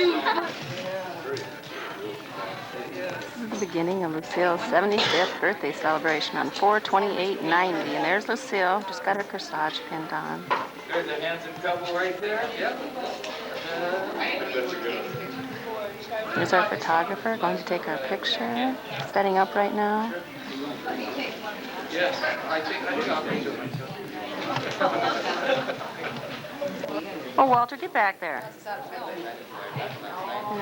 This is the beginning of Lucille's 75th birthday celebration on 4/28/90. And there's Lucille, just got her corsage pinned on. There's a handsome couple right there. Yep. Here's our photographer going to take our picture. Setting up right now. Yes, I think I'll bring it myself. Oh, Walter, get back there.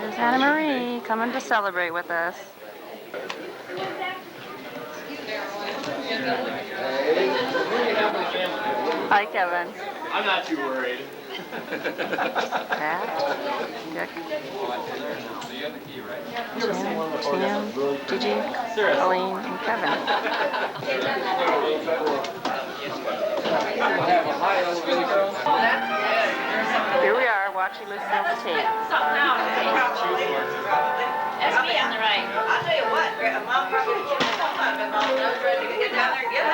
There's Anna Marie coming to celebrate with us. Hi, Kevin. I'm not too worried. Pat, Dick, Tim, Gigi, Colleen, and Kevin. Here we are watching Lucille's tape. That's me on the right. I'll tell you what, Mom probably ready to get down there and get it.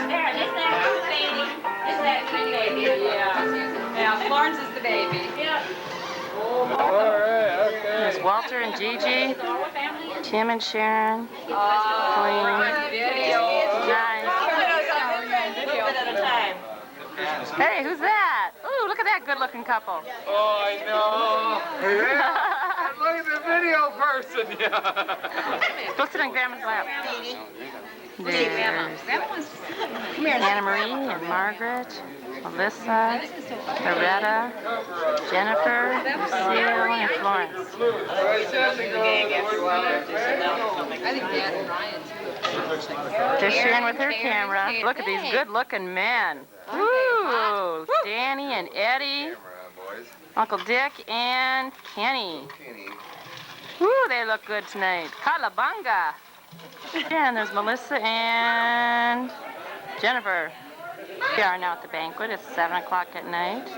There, isn't that good baby? Isn't that good baby? Yeah, Florence is the baby. Yeah. All right, okay. There's Walter and Gigi, Tim and Sharon, Colleen. Nice. Hey, who's that? Ooh, look at that good-looking couple. Oh, I know. Yeah. Look at the video person. Yeah. Go sit on Grandma's lap. There's Anna Marie and Margaret, Melissa, Loretta, Jennifer, Lucille, and Florence. They're sharing with her camera. Look at these good-looking men. Woo! Danny and Eddie, Uncle Dick and Kenny. Woo, they look good tonight. Kalabanga. And there's Melissa and Jennifer. We are now at the banquet. It's 7 o'clock at night.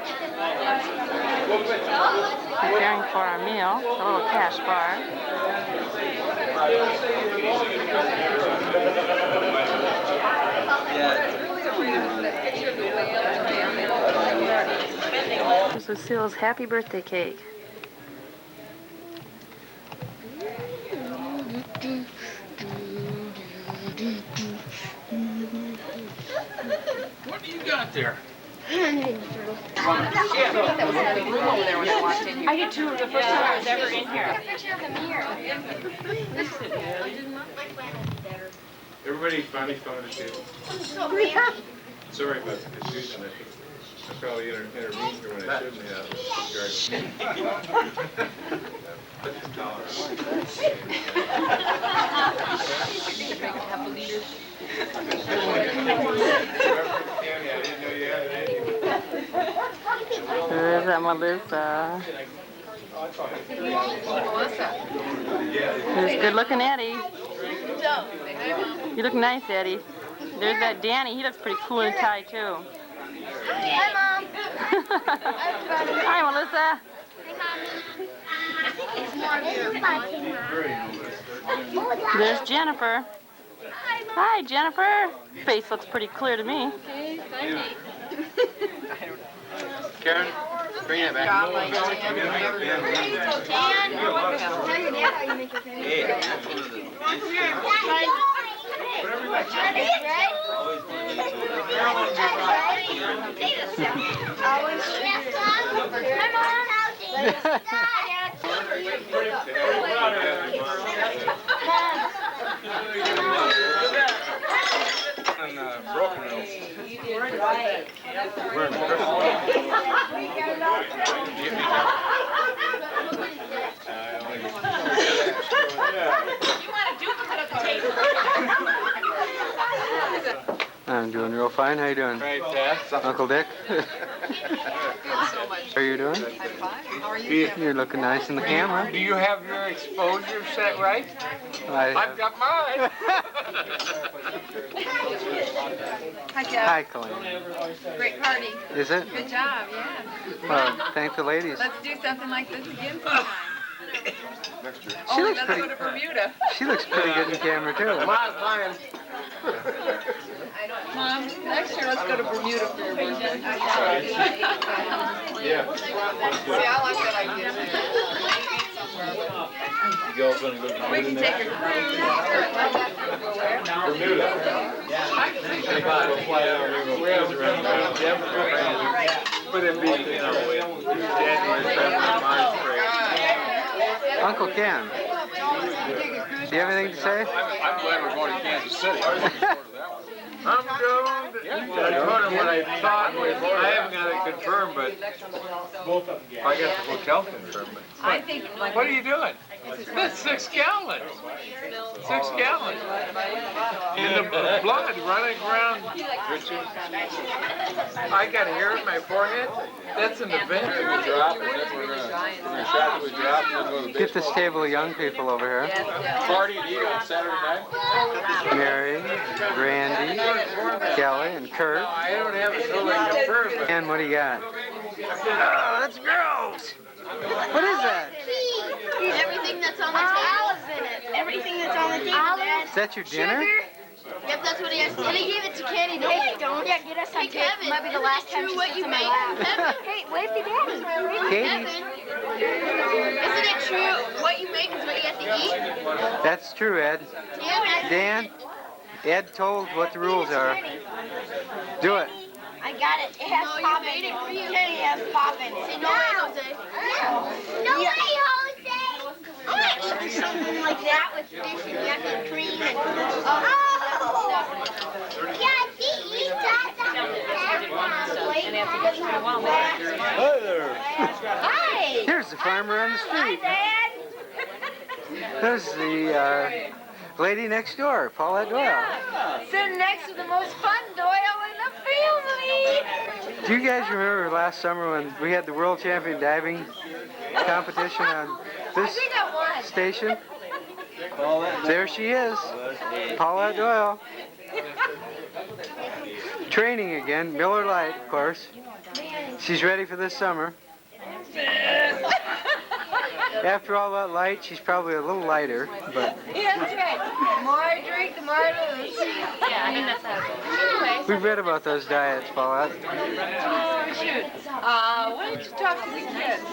Preparing for our meal, a little cash bar. Here's Lucille's happy birthday cake. What do you got there? I did too. The first time I was ever in here. Everybody finally found a table. Sorry about the confusion. I probably intervened here when I shouldn't have. There's Melissa. There's good-looking Eddie. You look nice, Eddie. There's that Danny. He looks pretty cool in a tie, too. Hi, Mom. Hi, Melissa. There's Jennifer. Hi, Jennifer. Face looks pretty clear to me. Karen, bring it back. Broken Hills. We're in Bristol. I'm doing real fine. How you doing? Right, Pat. Uncle Dick? How are you doing? I'm fine. How are you? You're looking nice in the camera. Do you have your exposure set right? I've got mine. Hi, Jeff. Hi, Colleen. Great party. Is it? Good job, yeah. Well, thank the ladies. Let's do something like this again sometime. She looks pretty. Go to Bermuda. She looks pretty good in camera too. Mom, next year let's go to Bermuda for your birthday. Yeah. See, I like that idea. You girls wanna go to We can take a cruise. Bermuda? Go fly out and go cruise around town. But it'd be, you know, January, February, March break. Uncle Ken, do you have anything to say? I'm glad we're going to Kansas City. I'm going to, I told him what I thought, I haven't got it confirmed, but I got the hotel confirmed. I think like. What are you doing? That's 6 gallons. 6 gallons. In the blood running around. Richard, I got hair in my forehead. That's in the vein. We drop, and then we're gonna shot we drop, and then go to the Get this table of young people over here. party and eat on Saturday night. Mary, Randy, Kelly, and Kurt. I don't have it so like confirmed, but And what do you got? Oh, that's gross. What is that? Everything that's on the table. Everything that's on the table, Dad. Is that your dinner? Yep, that's what he has. And he gave it to Kenny. No, I don't. Yeah, get us some cake. Kevin, might be the last time she sits in my lap. Hey, wave to Daddy. Katie. Kevin, isn't it true? What you make is what you have to eat? That's true, Ed. Yeah, Dan, Ed told what the rules are. Do it. I got it. It has pop in it. Kenny has pop in it. Say no way, Jose. No way, Jose. I might eat something like that with fish and yuck and cream and yeah, he eats that. Hey there. Hi. Here's the farmer on the Hi, street. Dad. There's the lady next door, Paulette Doyle. Sitting next to the most fun Doyle in the family. Do you guys remember last summer when we had the world champion diving competition on this station? There she is, Paulette Doyle. Training again, Miller Lite, of course. She's ready for this summer. After all that light, she's probably a little lighter, but Yeah, that's right. The more I drink, the more I lose. Yeah, I mean, that's how it goes. Anyway. we've read about those diets, Paulette. Oh, shoot. Why don't you talk to the kids?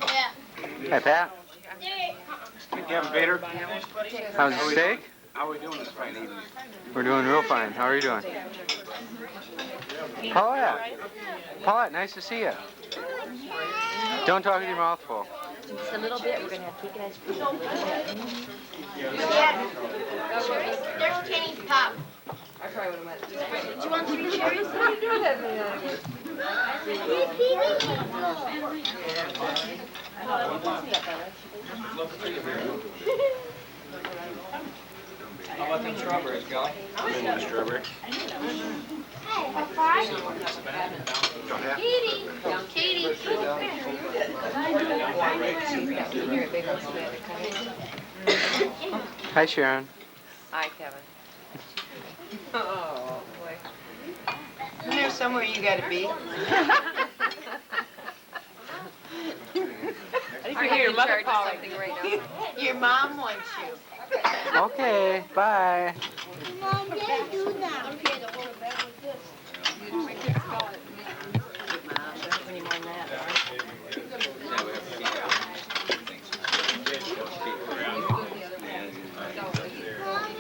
Yeah. Hi, Pat. Kevin Bader, How's the steak? how are we doing this fine evening? We're doing real fine. How are you doing? Paulette. Paulette, nice to see you. Don't talk with your mouth full. Just a little bit. We're gonna have cake and ice cream. Yeah. There's Kenny's pop. I probably would have went. Do you want 3 cherries? What are you doing that? How about them strawberries, Gal? Strawberry. Katie. Katie. Hi, Sharon. Hi, Kevin. Oh, boy. Isn't there somewhere you gotta be? I hear your mother calling. Right now. Your mom wants you. Okay, bye. Mom, can't do that.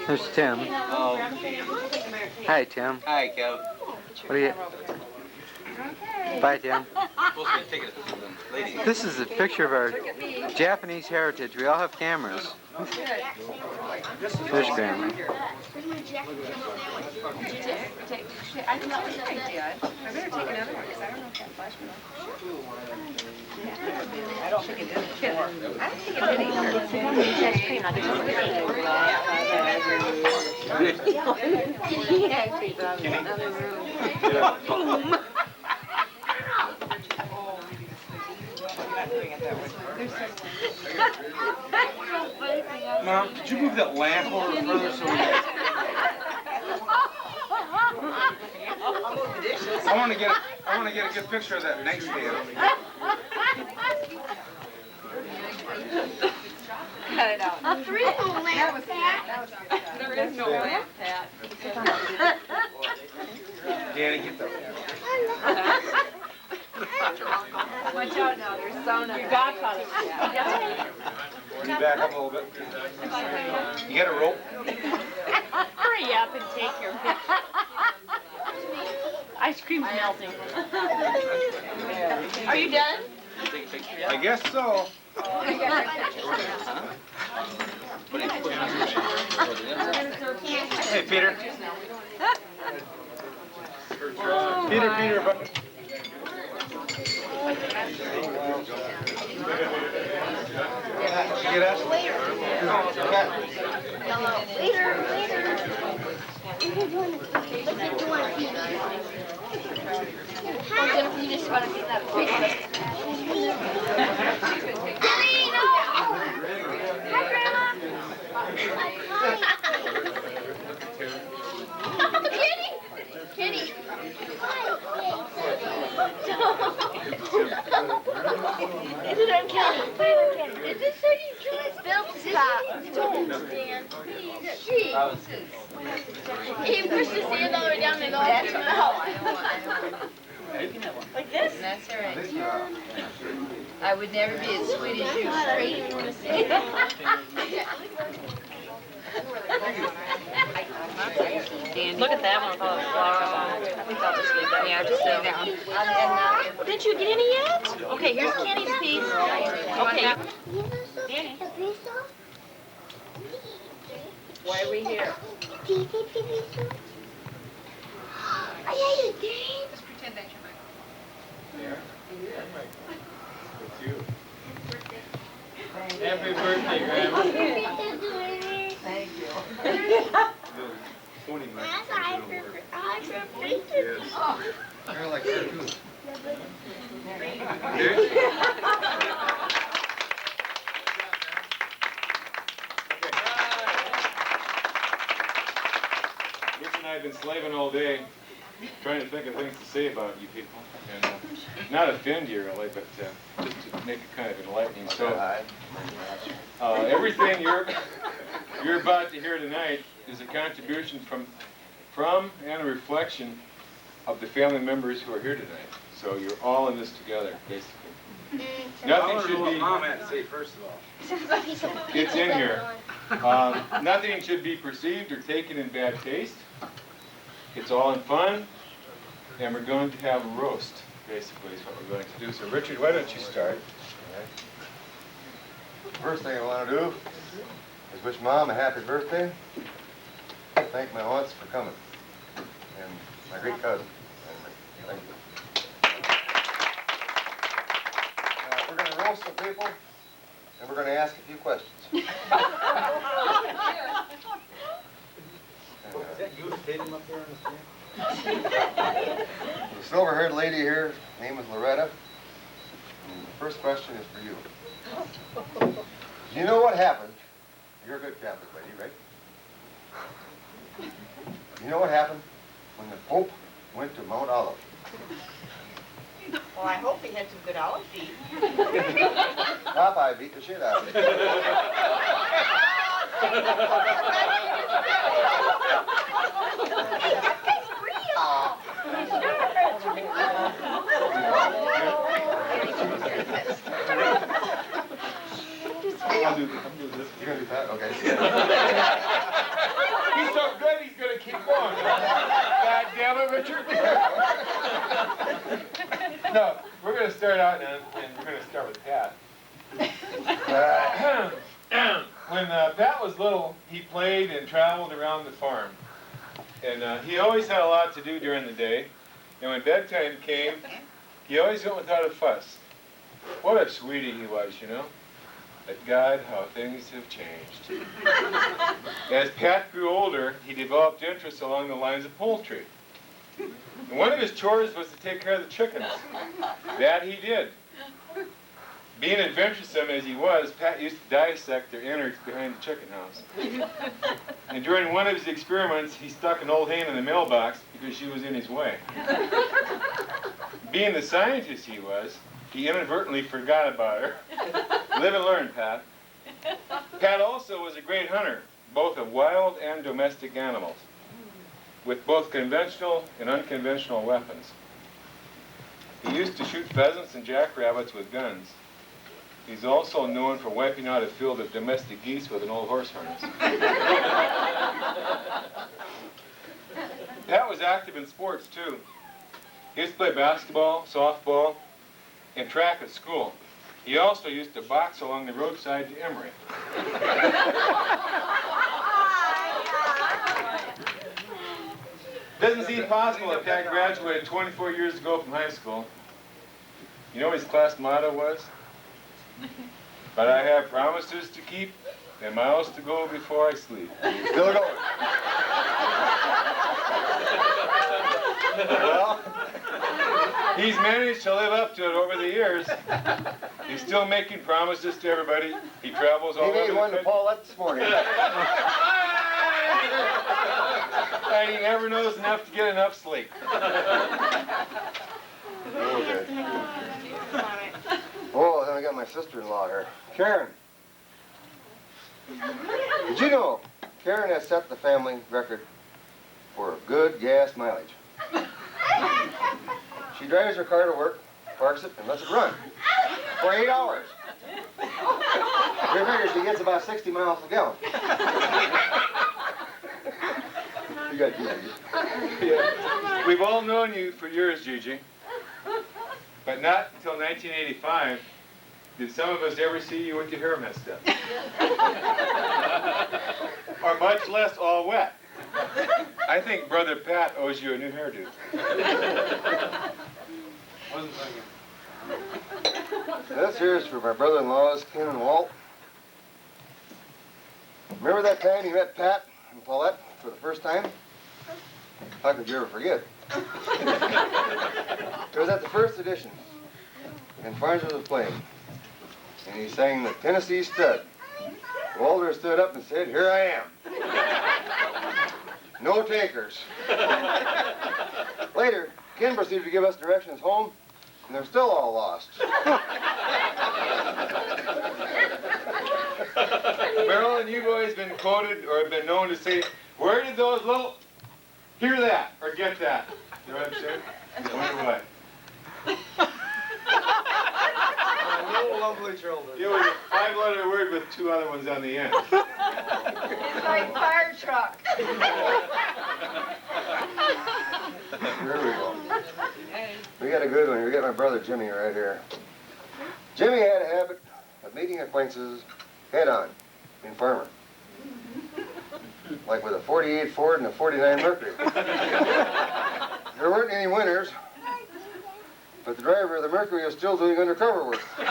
There's Tim. Oh, Hi, Tim. hi, Kev. What are you? Bye, Tim. Supposed to be taking it to the ladies. This is a picture of our Japanese heritage. We all have cameras. There's Grandma. I don't know what I did. I better take another one because I don't know if that flash went off. I don't think it did before. I don't think it did either. Ice cream. I'll get you some cake. He actually thought it was another room. Boom! Mom, could you move that lamp over further so we I want to get a good picture of that next stand. out. A three-hole lamp, Pat. There is no lamp, Pat. Danny, get the. Watch out now, there's sauna. Your godfather. Can you back up a little bit? You got a rope? Hurry up and take your picture. Ice cream's melting. Are you done? I guess so. Hey, Peter. Peter, but. Get us? Later. You just want to see that picture. Hi, Grandma. Kitty. Is it on Kenny? Put it on Kenny. Is this so you can spell stop? Dan. He pushed his hand all the way down and all his mouth. Like this? That's all right. I would never be as sweet as you. Look at that one with all the flowers on it. I think I'll just leave that. Yeah, just lay down. Didn't you get any yet? Okay, here's Kenny's piece. Okay. Danny. Why are we here? Are you game? Just pretend that you're my Happy birthday, Grandma. Thank you. You're like that too. Rich and I have been slaving all day, trying to think of things to say about you people, and not offend you really, but just to make it kind of enlightening. So, everything you're about to hear tonight is a contribution from and a reflection of the family members who are here tonight. So you're all in this together, basically. Nothing should be. Mom had to say first of all. It's in here. Nothing should be perceived or taken in bad taste. It's all in fun, and we're going to have a roast, basically, is what we're going to do. So, Richard, why don't you start? First thing I want to do is wish Mom a happy birthday. Thank my aunts for coming, and my great cousin. Thank you. We're going to roast some people, and we're going to ask a few questions. Is that you that paid him up there on the stand? The silver-haired lady here, name is Loretta. And the first question is for you. Do you know what happened? You're a good Catholic lady, right? You know what happened when the Pope went to Mount Olive? Well, I hope he had some good olive feet. Popeye beat the shit out of him. I'll do this. You're going to do that? Okay. He's so good, he's going to keep going. God damn it, Richard. No, we're going to start out, and we're going to start with Pat. When Pat was little, he played and traveled around the farm. And he always had a lot to do during the day. And when bedtime came, he always went without a fuss. What a sweetie he was, you know. But God, how things have changed. As Pat grew older, he developed interests along the lines of poultry. And one of his chores was to take care of the chickens. That he did. Being adventuresome as he was, Pat used to dissect their innards behind the chicken house. And during one of his experiments, he stuck an old hen in the mailbox because she was in his way. Being the scientist he was, he inadvertently forgot about her. Live and learn, Pat. Pat also was a great hunter, both of wild and domestic animals, with both conventional and unconventional weapons. He used to shoot pheasants and jackrabbits with guns. He's also known for wiping out a field of domestic geese with an old horse harness. Pat was active in sports, too. He used to play basketball, softball, and track at school. He also used to box along the roadside to Emory. Doesn't seem possible that Pat graduated 24 years ago from high school. You know what his class motto was? But I have promises to keep and miles to go before I sleep. Still going. Well, he's managed to live up to it over the years. He's still making promises to everybody. He travels all He made over one the to country. Paulette this morning. And he never knows enough to get enough sleep. Okay. Oh, then I got my sister-in-law here. Karen. Did you know Karen has set the family record for good gas mileage? She drives her car to work, parks it, and lets it run for 8 hours. You figure she gets about 60 miles a gallon. You got Gigi. Yeah. We've all known you for years, Gigi. But not until 1985 did some of us ever see you with your hair messed up. Or much less all wet. I think Brother Pat owes you a new hairdo. This here is for my brother-in-laws, Ken and Walt. Remember that time you met Pat and Paulette for the first time? How could you ever forget? It was at the first edition, and Farnsworth was playing, and he sang the Tennessee Stud. Walter stood up and said, "Here I am. No takers." Later, Ken proceeded to give us directions home, and they're still all lost. Marilyn, you've always been quoted or been known to say, "Where did those little hear that or get that?" You know what I'm saying? I wonder what. Little lovely children. It was a 5-letter word with 2 other ones on the end. It's like fire truck. Here we go. We got a good one here. We got my brother Jimmy right here. Jimmy had a habit of meeting acquaintances head on in Farmer. Like with a 48 Ford and a 49 Mercury. There weren't any winners, but the driver of the Mercury was still doing undercover work. You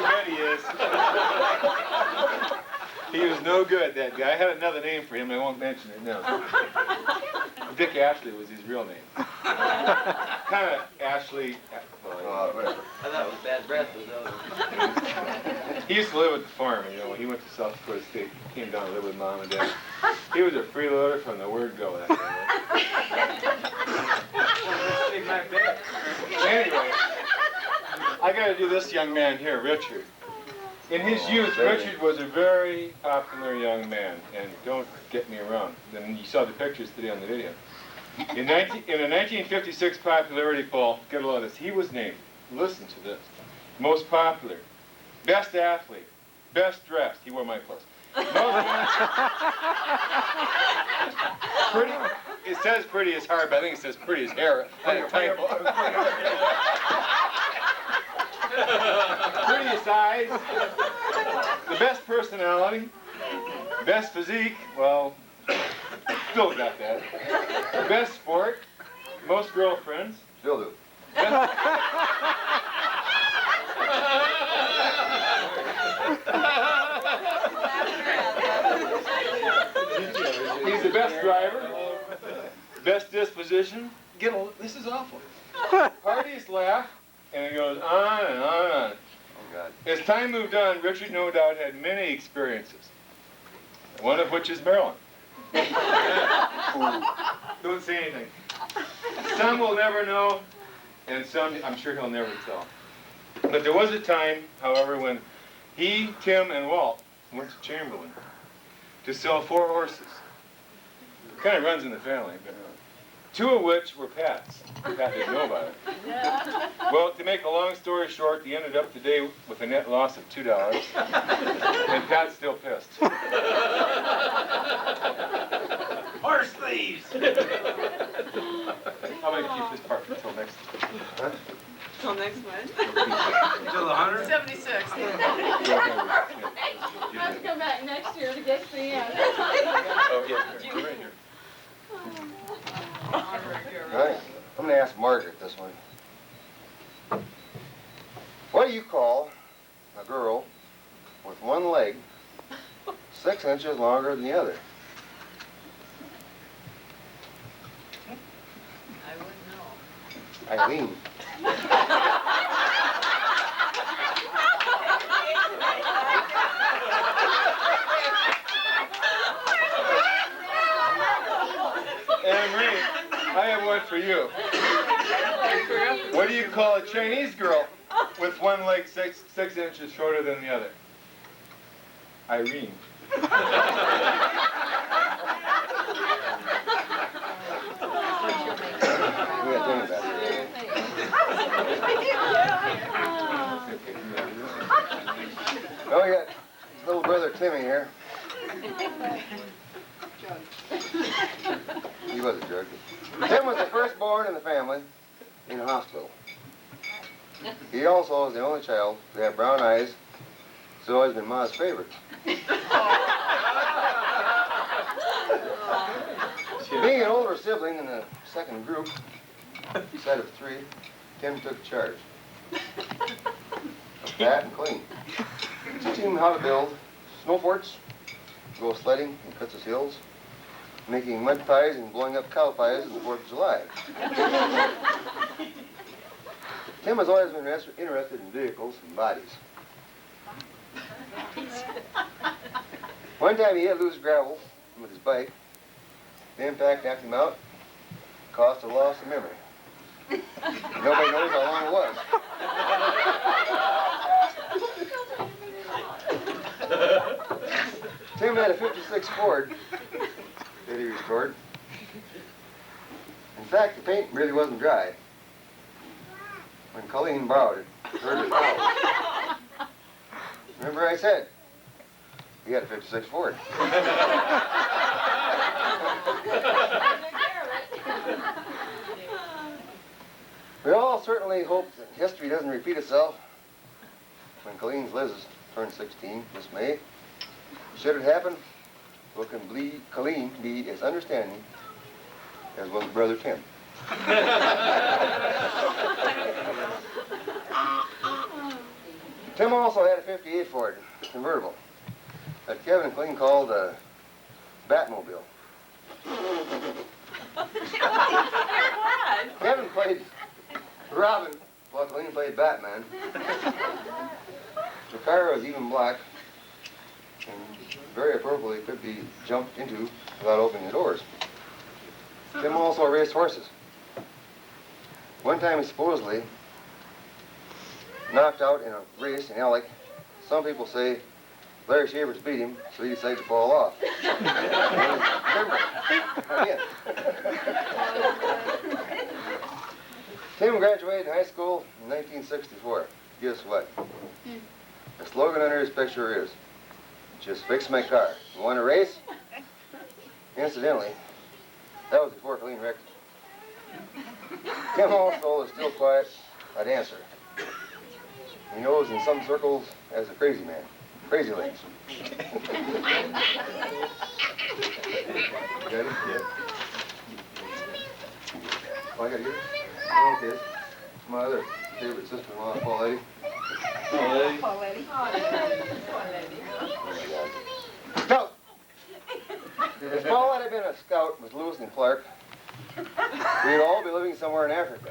bet he is. He was no good, that guy. I had another name for him. I won't mention it now. Dick Ashley was his real name. Kind of Ashley. Whatever. I thought it was bad breath. He used to live at the farm, you know. When he went to South Dakota State, he came down to live with Mom and Dad. He was a freeloader from the word go, that guy. Anyway, I got to do this young man here, Richard. In his youth, Richard was a very popular young man, and don't get me wrong. Then you saw the pictures today on the video. In a 1956 popularity poll, get a load of this, he was named, listen to this, most popular, best athlete, best dressed, he wore my clothes. Pretty, it says pretty as hard, but I think it says pretty as hair. Prettiest eyes, the best personality, best physique, well, still got that. Best sport, most girlfriends. Still do. He's the best driver, best disposition. This is awful. Parties laugh, and it goes on and on and on. Oh, God. As time moved on, Richard no doubt had many experiences, one of which is Marilyn. Don't say anything. Some will never know, and some I'm sure he'll never tell. But there was a time, however, when He, Tim, and Walt went to Chamberlain to sell 4 horses. It kind of runs in the family, but 2 of which were Pat's. Pat didn't know about it. Well, to make a long story short, he ended up today with a net loss of $2, and Pat's still pissed. Horse thieves! How about you keep this part until next? Huh? Till next month. Until 100? 76. Have to come back next year to get the end. Oh, yeah, right here. All right, I'm gonna ask Margaret this one. What do you call a girl with one leg 6 inches longer than the other? I wouldn't know. Eileen. Anne-Marie, I have one for you. What do you call a Chinese girl with one leg 6 inches shorter than the other? Irene. Oh, we got his little brother Timmy here. He was a jerk. Tim was the firstborn in the family in a hospital. He also was the only child to have brown eyes. He's always been Ma's favorite. Being an older sibling in the second group, set of 3, Tim took charge. Fat and clean. Teaching him how to build snow forts, go sledding in Cutts Hills, making mud pies and blowing up cow pies on the 4th of July. Tim has always been interested in vehicles and bodies. One time he hit loose gravel with his bike. The impact knocked him out, caused a loss of memory. Nobody knows how long it was. Tim had a 56 Ford that he restored. In fact, the paint really wasn't dry. When Colleen borrowed it, heard it out. Remember I said, he had a 56 Ford. We all certainly hope that history doesn't repeat itself. When Colleen's Liz turns 16 this May, should it happen, what can Colleen be as understanding as well as brother Tim. Tim also had a 58 Ford convertible that Kevin and Colleen called a Batmobile. Kevin played Robin while Colleen played Batman. The car was even black and very appropriately could be jumped into without opening the doors. Tim also raced horses. One time he supposedly knocked out in a race in Alec. Some people say Larry Shavers beat him, so he decided to fall off. Tim graduated high school in 1964. Guess what? The slogan under his picture is, "Just fix my car. You want to race?" Incidentally, that was before Colleen wrecked it. Tim also is still quiet, a dancer. He knows in some circles as a crazy man. Crazy legs. Got it? Yeah. Oh, I got it here? Oh, okay. It's my other favorite sister-in-law, Paulette. Paulette. Paulette. Scout! If Paulette had been a scout with Lewis and Clark, we'd all be living somewhere in Africa.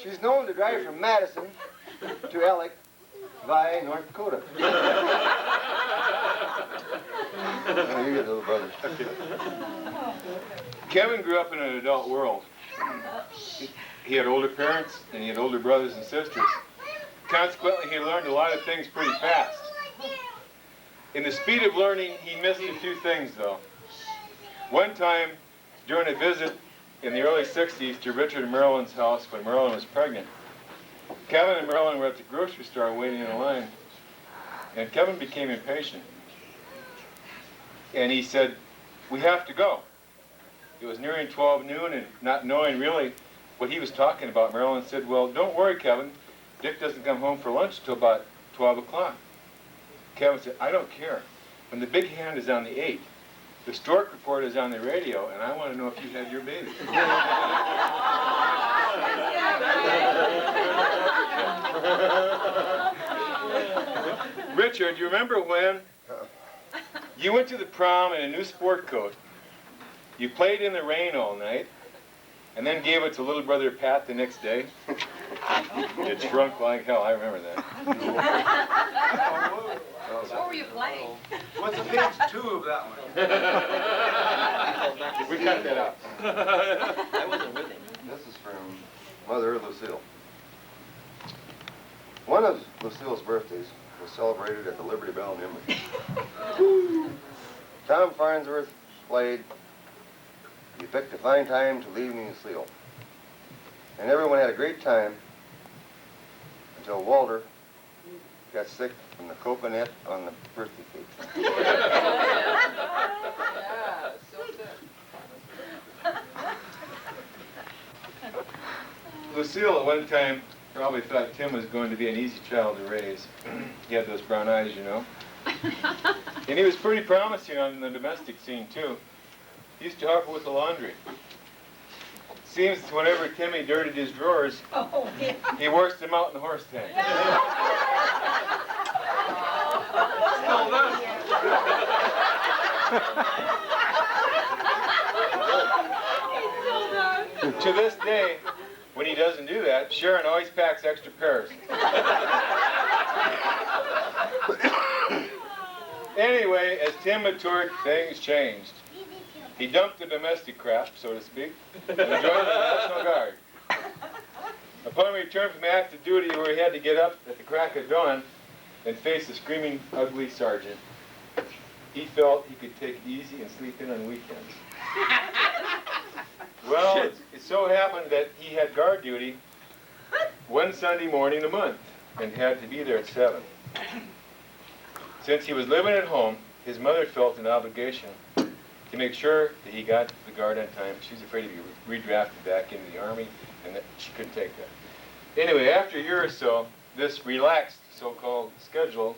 She's known to drive from Madison to Alec via North Dakota. No, you get little brother. Okay. Kevin grew up in an adult world. He had older parents and he had older brothers and sisters. Consequently, he learned a lot of things pretty fast. In the speed of learning, he missed a few things, though. One time, during a visit in the early 60s to Richard and Marilyn's house when Marilyn was pregnant, Kevin and Marilyn were at the grocery store waiting in a line, and Kevin became impatient. And he said, "We have to go." It was nearing 12 noon, and not knowing really what he was talking about, Marilyn said, "Well, don't worry, Kevin. Dick doesn't come home for lunch till about 12 o'clock. Kevin said, "I don't care. When the big hand is on the 8, the Stork report is on the radio, and I want to know if you had your baby." Richard, you remember when you went to the prom in a new sport coat, you played in the rain all night, and then gave it to little brother Pat the next day? It shrunk like hell, I remember that. What were you playing? What's the page 2 of that one? We cut that out. I wasn't with him. This is from Mother Lucille. One of Lucille's birthdays was celebrated at the Liberty Bell in Emory. Tom Farnsworth played. He picked a fine time to leave Lucille. And everyone had a great time until Walter got sick from the coconut on the birthday cake. Lucille at one time probably thought Tim was going to be an easy child to raise. He had those brown eyes, you know. And he was pretty promising on the domestic scene, too. He used to help with the laundry. Seems whenever Timmy dirtied his drawers, he worked them out in the horse tank. Still does. To this day, when he doesn't do that, Sharon always packs extra pairs. Anyway, as Tim matured, things changed. He dumped the domestic crap, so to speak, and joined the National Guard. Upon return from active duty, where he had to get up at the crack of dawn and face a screaming, ugly sergeant, he felt he could take it easy and sleep in on weekends. Well, it so happened that he had guard duty one Sunday morning a month and had to be there at 7. Since he was living at home, his mother felt an obligation to make sure that he got to the guard on time. She was afraid to be redrafted back into the Army, and that she couldn't take that. Anyway, after a year or so, this relaxed so-called schedule,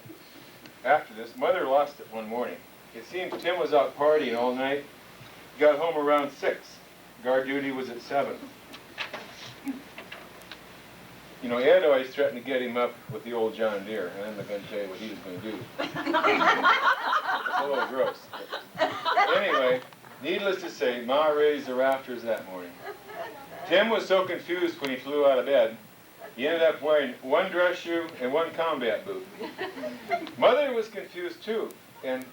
after this, Mother lost it one morning. It seems Tim was out partying all night, got home around 6. Guard duty was at 7. You know, Ed always threatened to get him up with the old John Deere, and I'm not going to tell you what he was going to do. It's a little gross. But anyway, needless to say, Ma raised the rafters that morning. Tim was so confused when he flew out of bed, he ended up wearing one dress shoe and one combat boot. Mother was confused too, and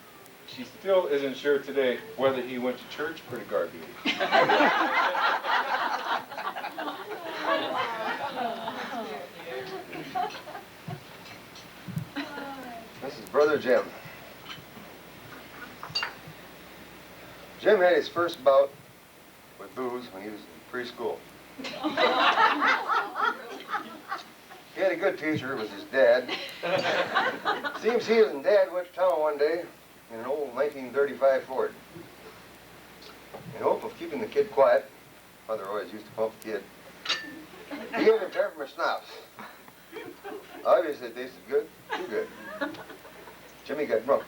she still isn't sure today whether he went to church or to guard duty. This is Brother Jim. Jim had his first bout with booze when he was in preschool. He had a good teacher, it was his dad. Seems he and Dad went to town one day in an old 1935 Ford. In hope of keeping the kid quiet, Mother always used to pump the kid, he gave him peppermint schnapps. Obviously it tasted good, too good. Jimmy got drunk.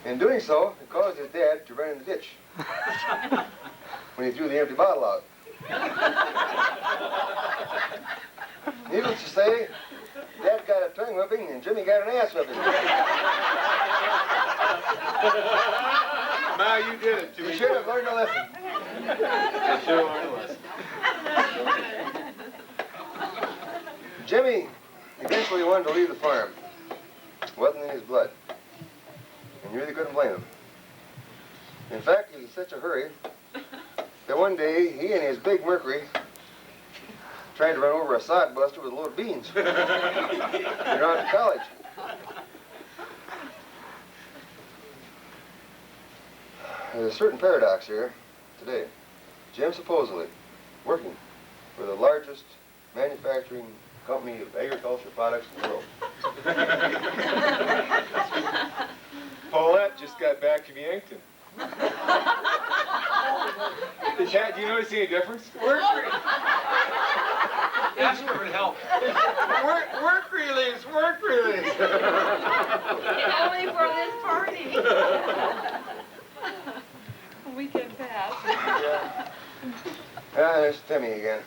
In doing so, it caused his dad to run in the ditch when he threw the empty bottle out. Needless to say, Dad got a tongue whipping and Jimmy got an ass whipping. Ma, you did it to me. You should have learned a lesson. I should have learned a lesson. Jimmy eventually wanted to leave the farm. It wasn't in his blood. And you really couldn't blame him. In fact, he was in such a hurry that one day he and his big Mercury tried to run over a sod buster with a load of beans. They're on to college. There's a certain paradox here today. Jim supposedly working for the largest manufacturing company of agriculture products in the world. Paulette just got back from Yankton. Cat, do you notice any difference? Ask her to help. Work release, work release. Only for this party. Weekend pass. There's Timmy again.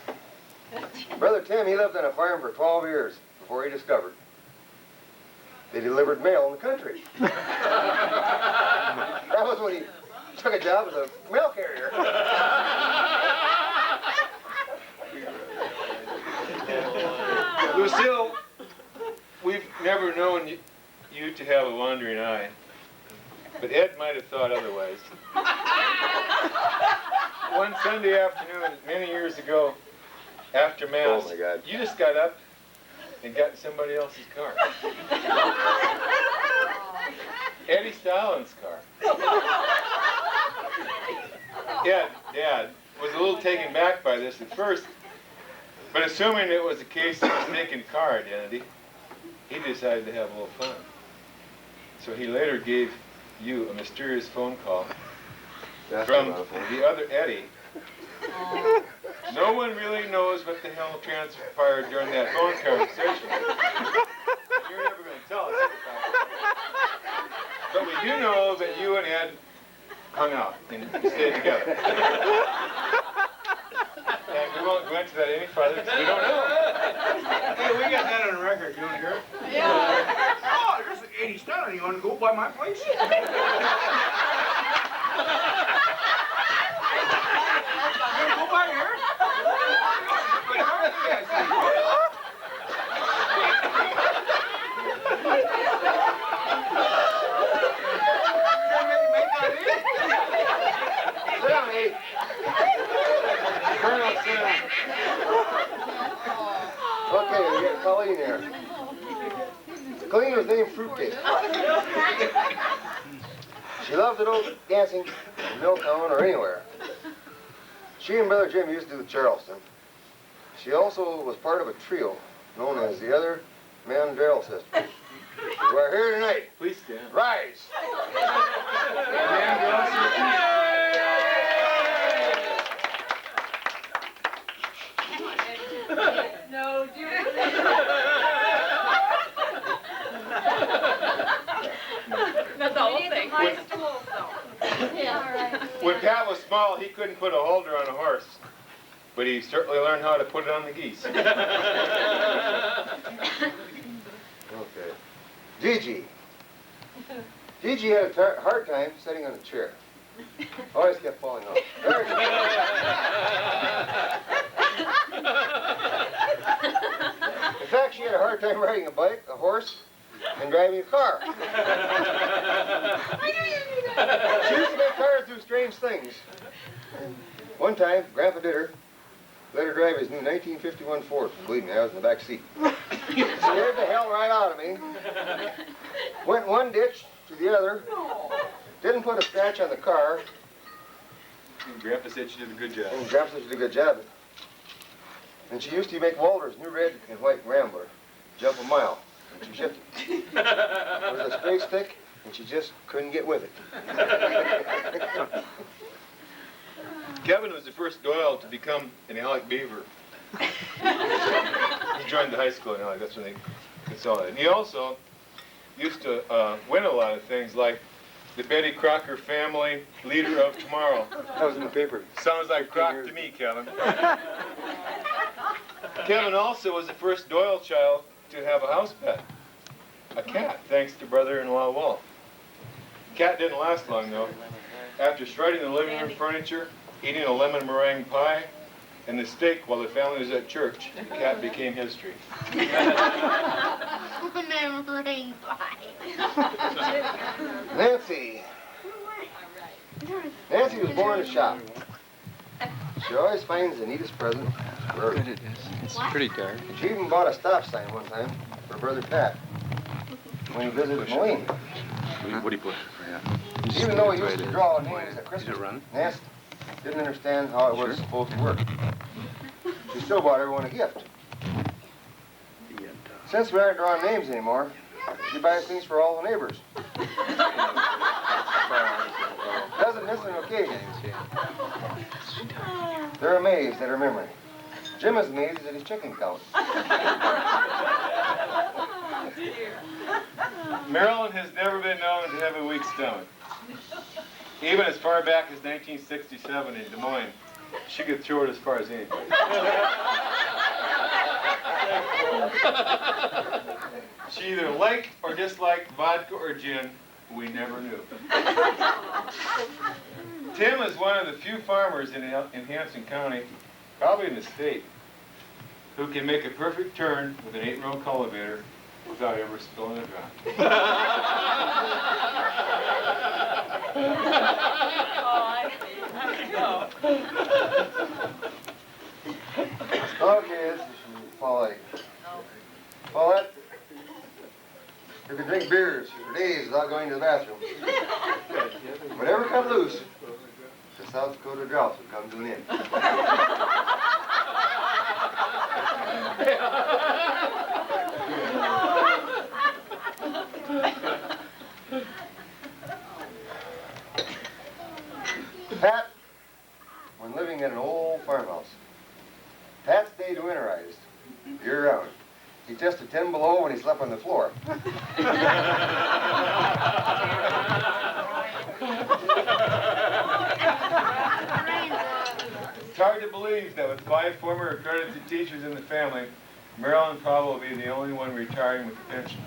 Brother Tim, he lived on a farm for 12 years before he discovered they delivered mail in the country. That was when he took a job as a mail carrier. Lucille, we've never known you to have a wandering eye, but Ed might have thought otherwise. One Sunday afternoon, many years ago, after Mass, Oh my God. you just got up and got in somebody else's car. Eddie Stalin's car. Dad was a little taken back by this at first, but assuming it was a case of mistaken car identity, he decided to have a little fun. So he later gave you a mysterious phone call from the other Eddie. No one really knows what the hell transpired during that phone conversation. You're never going to tell us about it. But we do know that you and Ed hung out and stayed together. And we won't go into that any further because we don't know. Hey, we got that on record. You want to hear it? Yeah. Oh, this is Eddie Stanley. You want to go by my place? Go by here? But how do you guys think? Sit down, Eddie. Colonel said, Okay, we got Colleen here. Colleen was named Fruitcake. She loved to go dancing in Milltown or anywhere. She and Brother Jim used to do Charleston. She also was part of a trio known as the Other Mandrell Sisters. Who are here tonight. please stand. Rise! No, That's the whole thing. When Pat was small, he couldn't put a halter on a horse, but he certainly learned how to put it on the geese. Okay. Gigi. Gigi had a hard time sitting on a chair. Always kept falling off. Very good. In fact, she had a hard time riding a bike, a horse, and driving a car. She used to make cars do strange things. One time, Grandpa did her. Let her drive his new 1951 Ford. Believe me, I was in the back seat. Scared the hell right out of me. Went one ditch to the other. Didn't put a scratch on the car. And Grandpa said she did a good job. And Grandpa said she did a good job. And she used to make Walter's new red and white Rambler jump a mile. And she shifted. It was a straight stick, and she just couldn't get with it. Kevin was the first Doyle to become an Alec Beaver. He joined the high school in Alec, that's when they consolidated. And he also used to win a lot of things like the Betty Crocker Family Leader of Tomorrow. That was in the paper. Sounds like Croc to me, Kevin. Kevin also was the first Doyle child to have a house pet, a cat, thanks to brother-in-law Walt. Cat didn't last long, though. After shredding the living room furniture, eating a lemon meringue pie, and the steak while the family was at church, the cat became history. Lemon pie. Nancy. Nancy was born in a shop. She always finds the neatest present for her. It is. It's pretty dark. She even bought a stop sign one time for Brother Pat when he visited Moline. What do you put? Yeah. Even though he used to draw names at Christmas, Nancy didn't understand how it was supposed to work. She still bought everyone a gift. Since we aren't drawing names anymore, she buys things for all the neighbors. Doesn't miss an occasion. They're amazed at her memory. Jim is amazed at his chicken count. Marilyn has never been known to have a weak stomach. Even as far back as 1967 in Des Moines, she could throw it as far as anybody. She either liked or disliked vodka or gin, we never knew. Tim is one of the few farmers in Hanson County, probably in the state, who can make a perfect turn with an 8-row cultivator without ever spilling a drop. Okay, this is Paulette. Paulette, you can drink beers for days without going to the bathroom. Whatever cut loose, the South Dakota drought will come to an end. Pat, when living in an old farmhouse, Pat stayed winterized year-round. He tested 10 below when he slept on the floor. It's hard to believe that with 5 former accredited teachers in the family, Marilyn probably will be the only one retiring with a pension.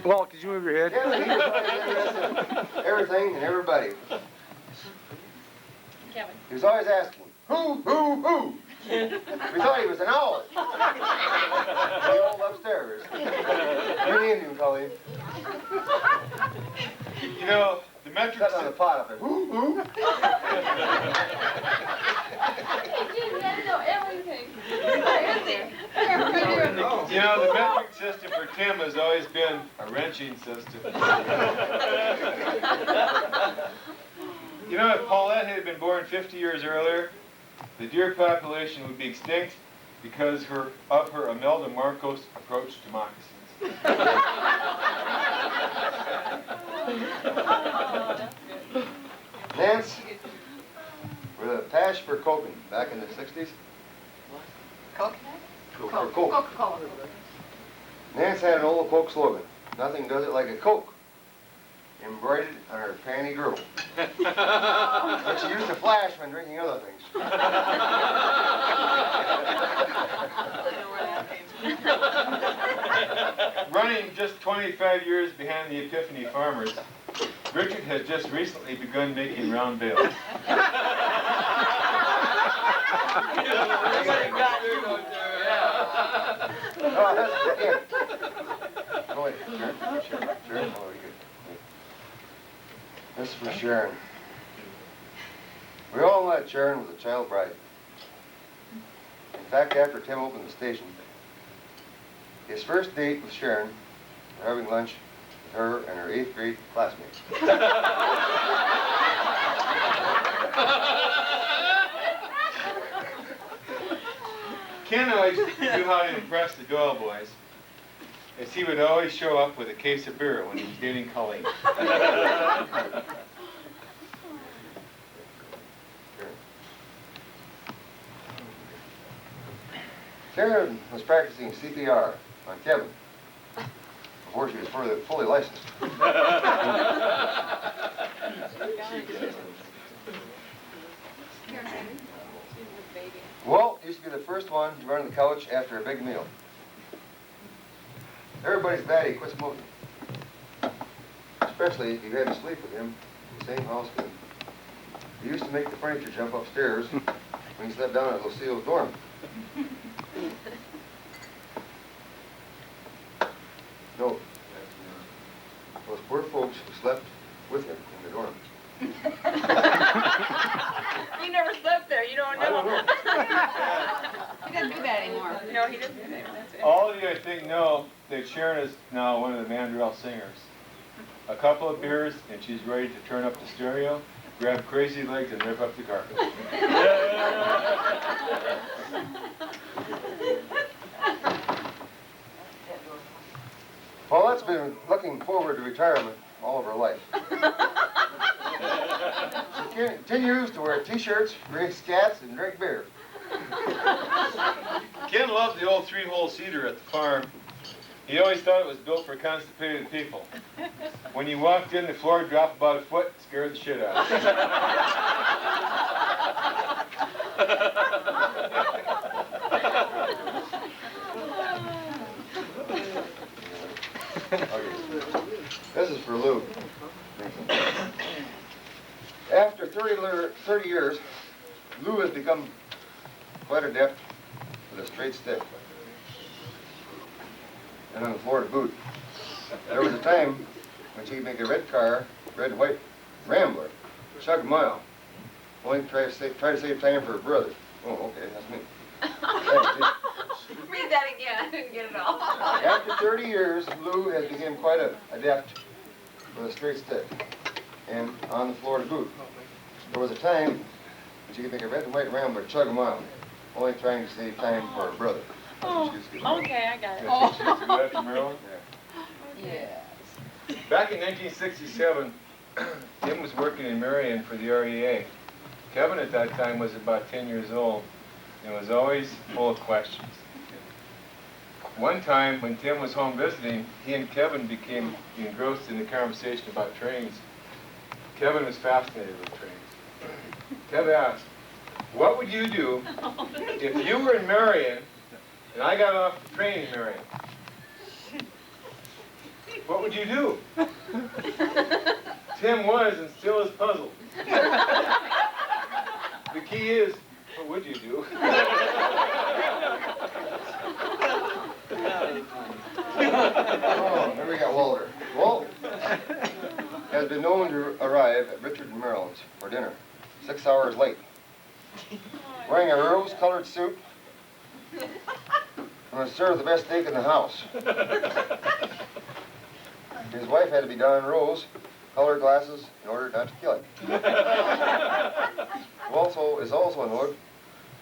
Walt, could you move your head? Yeah, he was always interested in everything and everybody. Kevin. He was always asking, who? We thought he was an owl. The old upstairs. You're the Indian, Colleen. You know, the metric Sitting on the pot up there. Who? You know, the metric system for Tim has always been a wrenching system. You know, if Paulette had been born 50 years earlier, the deer population would be extinct because of her Imelda Marcos approach to moccasins. Nance, with a passion for coking back in the 60s. Coke? For Coke. Coca-Cola. Nance had an old Coke slogan, nothing does it like a Coke, embroidered on her panty girdle. But she used to flash when drinking other things. Running just 25 years behind the Epiphany Farmers, Richard has just recently begun making round bales. Oh, that's good. Go ahead, Sharon. Sharon. Oh, you good. This is for Sharon. We all met Sharon was a child bride. In fact, after Tim opened the station, his first date with Sharon, they're having lunch with her and her 8th grade classmates. Ken always knew how to impress the Doyle boys, as he would always show up with a case of beer when he was dating Colleen. Sharon was practicing CPR on Kevin before she was fully licensed. Walt used to be the first one to run the couch after a big meal. Everybody's glad he quit smoking, especially if you had to sleep with him in the same house with him. He used to make the furniture jump upstairs when he slept down at Lucille's dorm. No. Those poor folks who slept with him in the dorm. You never slept there. You don't know. I don't know. He doesn't do that anymore. No, he doesn't do that anymore. That's it. All of you, I think, know that Sharon is now one of the Mandrell singers. A couple of beers, and she's ready to turn up the stereo, grab crazy legs, and rip up the carpet. Paulette's been looking forward to retirement all of her life. She continues to wear t-shirts, race cats, and drink beer. Ken loved the old three-hole seeder at the farm. He always thought it was built for constipated people. When you walked in, the floor dropped about a foot, scared the shit out of you. This is for Lou. After 30 years, Lou has become quite adept with a straight stick and on the floor to boot. There was a time when she could make a red and white Rambler chug a mile. Only try to save time for her brother. Oh, okay, that's me. Read that again. I didn't get it all. After 30 years, Lou has become quite adept with a straight stick and on the floor to boot. There was a time when she could make a red and white Rambler chug a mile, only trying to save time for her brother. Oh, okay, I got it. After Maryland? Yes. Back in 1967, Tim was working in Marion for the REA. Kevin at that time was about 10 years old and was always full of questions. One time when Tim was home visiting, he and Kevin became engrossed in the conversation about trains. Kevin was fascinated with trains. Kevin asked, "What would you do if you were in Marion and I got off the train in Marion? What would you do?" Tim was and still is puzzled. The key is, what would you do? Oh, here we got Walter. Walt has been known to arrive at Richard and Maryland's for dinner, 6 hours late, wearing a rose-colored suit and was served the best steak in the house. His wife had to be donned rose-colored glasses in order not to kill him. Walt is also known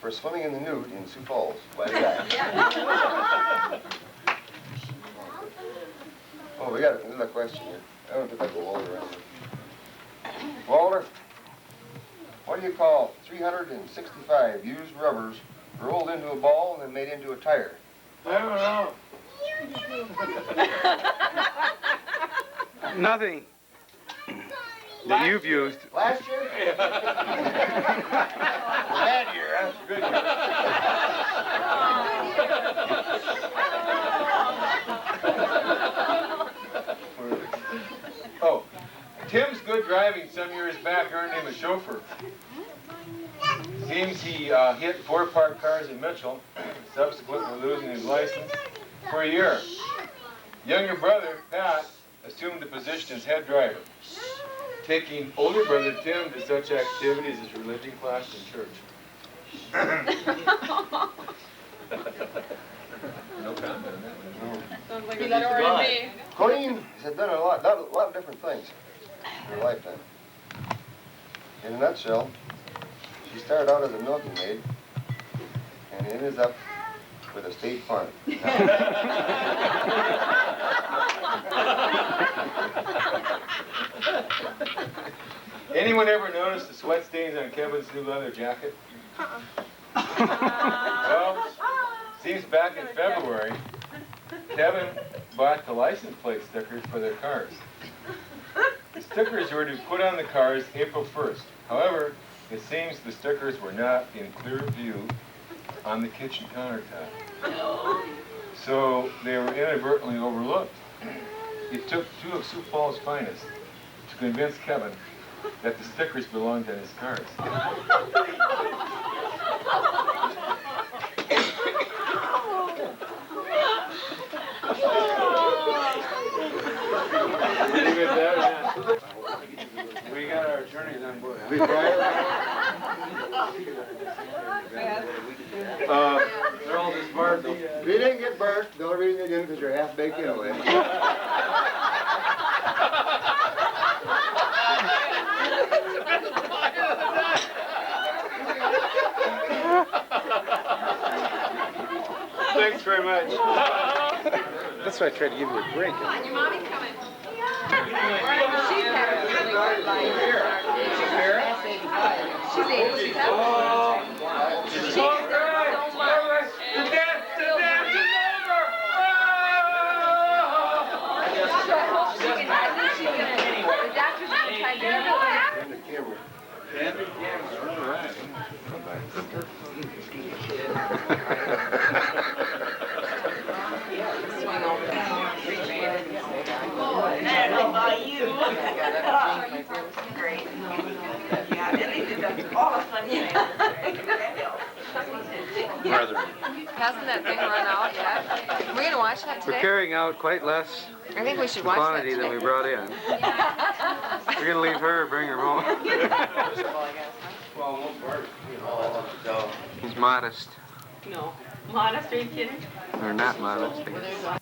for swimming in the nude in Sioux Falls by the guy. Oh, we got another question here. I don't think I go Walter around here. Walter, what do you call 365 used rubbers rolled into a ball and then made into a tire? I don't know. Nothing that you've used. Last year? Bad year, huh? Good Oh, Tim's good driving some years back earned him a chauffeur. Seems he hit 4 parked cars in Mitchell, subsequently losing his license for a year. Younger brother, Pat, assumed the position as head driver, taking older brother Tim to such activities as religion class and church. No comment on that one. Sounds like a story to me. Colleen has done a lot of different things in her lifetime. In a nutshell, she started out as a milking maid and ended up with a state farm. Anyone ever notice the sweat stains on Kevin's new leather jacket? Well, seems back in February, Kevin bought the license plate stickers for their cars. The stickers were to be put on the cars April 1st. However, it seems the stickers were not in clear view on the kitchen countertop. So they were inadvertently overlooked. It took 2 of Sioux Falls' finest to convince Kevin that the stickers belonged on his cars. They're all just burned though. If you didn't get burnt, the only reason you didn't because you're half baked anyway. Thanks very much. That's why I tried to give you a break. Your mommy's coming. She's had a really good life. She's 80. She's had So good. The dance is over. The doctor's gonna try to get her. And the camera. All right. I don't know about you. Great. Yeah, and they did that all of a sudden. Hasn't that thing run out yet? We're gonna watch that We're today? carrying out quite less I think we should watch that quantity than we today. brought in. We're gonna leave her, bring her home. He's modest. No. Modest, are you kidding? Or not modest. I guess.